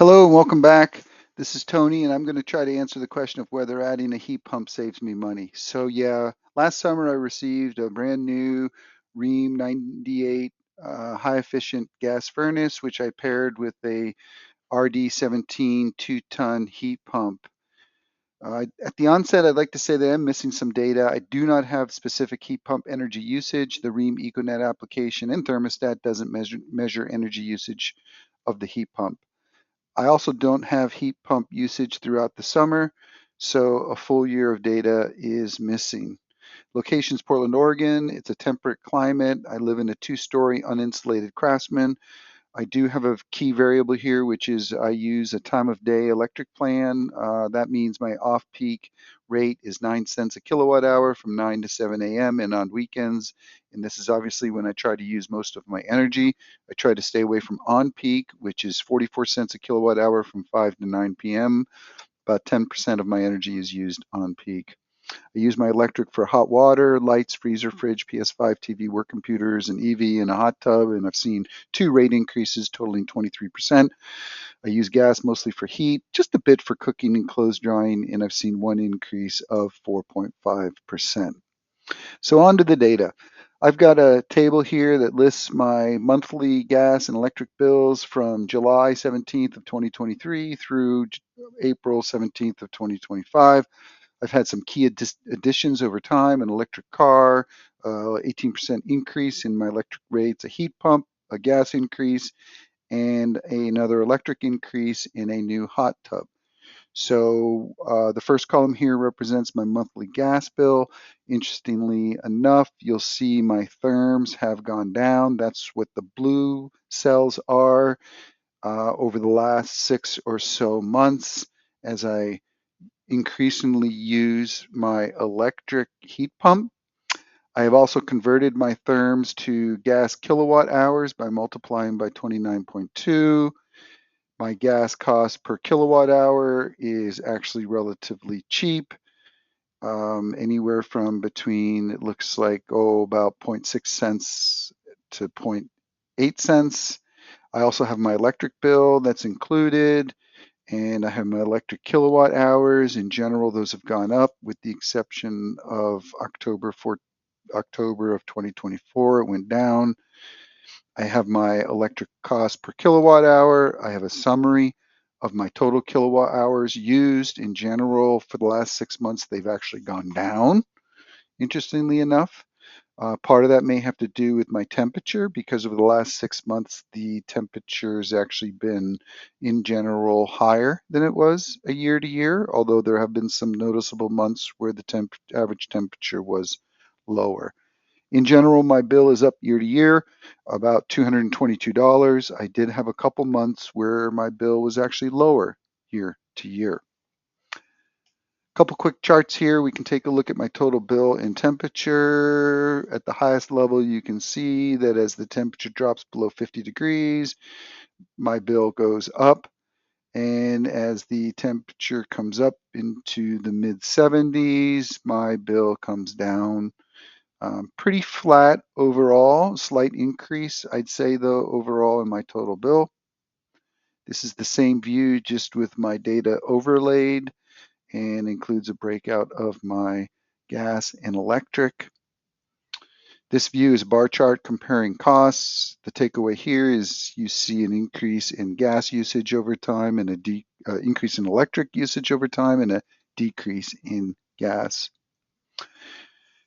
Hello and welcome back. This is Tony, and I'm going to try to answer the question of whether adding a heat pump saves me money. So yeah, last summer I received a brand new Rheem 98 high efficient gas furnace, which I paired with a RD17 2-ton heat pump. At the onset, I'd like to say that I'm missing some data. I do not have specific heat pump energy usage. The Rheem EcoNet application and thermostat doesn't measure energy usage of the heat pump. I also don't have heat pump usage throughout the summer, so a full year of data is missing. Location's Portland, Oregon. It's a temperate climate. I live in a 2-story uninsulated Craftsman. I do have a key variable here, which is I use a time of day electric plan. That means my off-peak rate is 9 cents a kilowatt hour from 9 to 7 a.m. and on weekends. And this is obviously when I try to use most of my energy. I try to stay away from on-peak, which is 44 cents a kilowatt hour from 5 to 9 p.m. About 10% of my energy is used on peak. I use my electric for hot water, lights, freezer, fridge, PS5, TV, work computers, an EV, and a hot tub, and I've seen 2 rate increases totaling 23%. I use gas mostly for heat, just a bit for cooking and clothes drying, and I've seen 1 increase of 4.5%. So on to the data. I've got a table here that lists my monthly gas and electric bills from July 17th of 2023 through April 17th of 2025. I've had some key additions over time, an electric car, 18% increase in my electric rates, a heat pump, a gas increase, and another electric increase in a new hot tub. So the first column here represents my monthly gas bill. Interestingly enough, you'll see my therms have gone down. That's what the blue cells are over the last 6 or so months as I increasingly use my electric heat pump. I have also converted my therms to gas kilowatt hours by multiplying by 29.2. My gas cost per kilowatt hour is actually relatively cheap, anywhere from between, it looks like, about 0.6 cents to 0.8 cents. I also have my electric bill that's included, and I have my electric kilowatt hours. In general, those have gone up with the exception of October of 2024, it went down. I have my electric cost per kilowatt hour. I have a summary of my total kilowatt hours used. In general, for the last 6 months, they've actually gone down, interestingly enough. Part of that may have to do with my temperature because over the last 6 months, the temperature's actually been, in general, higher than it was a year to year, although there have been some noticeable months where the average temperature was lower. In general, my bill is up year to year, about $222. I did have a couple months where my bill was actually lower year to year. Couple quick charts here. We can take a look at my total bill and temperature. At the highest level, you can see that as the temperature drops below 50 degrees, my bill goes up. And as the temperature comes up into the mid 70s, my bill comes down. Pretty flat overall, slight increase, I'd say, though, overall in my total bill. This is the same view, just with my data overlaid, and includes a breakout of my gas and electric. This view is a bar chart comparing costs. The takeaway here is you see an increase in gas usage over time and an increase in electric usage over time and a decrease in gas.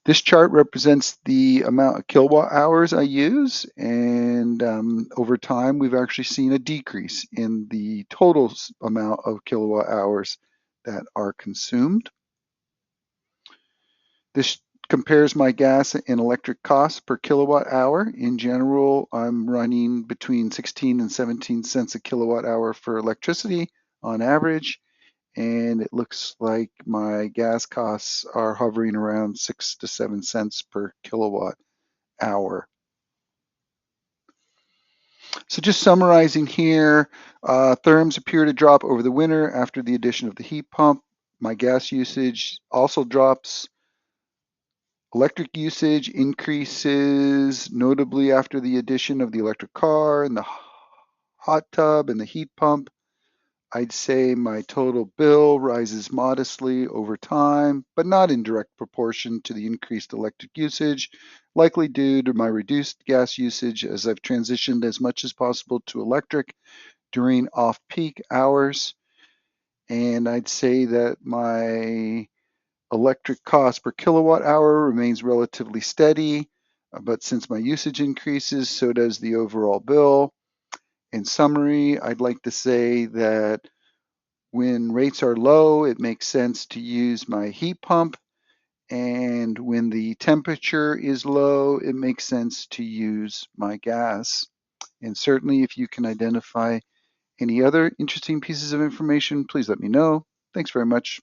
This chart represents the amount of kilowatt hours I use, and over time we've actually seen a decrease in the total amount of kilowatt hours that are consumed. This compares my gas and electric costs per kilowatt hour. In general, I'm running between 16 and 17 cents a kilowatt hour for electricity on average, and it looks like my gas costs are hovering around 6 to 7 cents per kilowatt hour. So just summarizing here, therms appear to drop over the winter after the addition of the heat pump. My gas usage also drops. Electric usage increases notably after the addition of the electric car and the hot tub and the heat pump. I'd say my total bill rises modestly over time, but not in direct proportion to the increased electric usage, likely due to my reduced gas usage as I've transitioned as much as possible to electric during off-peak hours. And I'd say that my electric cost per kilowatt hour remains relatively steady, but since my usage increases, so does the overall bill. In summary, I'd like to say that when rates are low, it makes sense to use my heat pump. And when the temperature is low, it makes sense to use my gas. And certainly, if you can identify any other interesting pieces of information, please let me know. Thanks very much.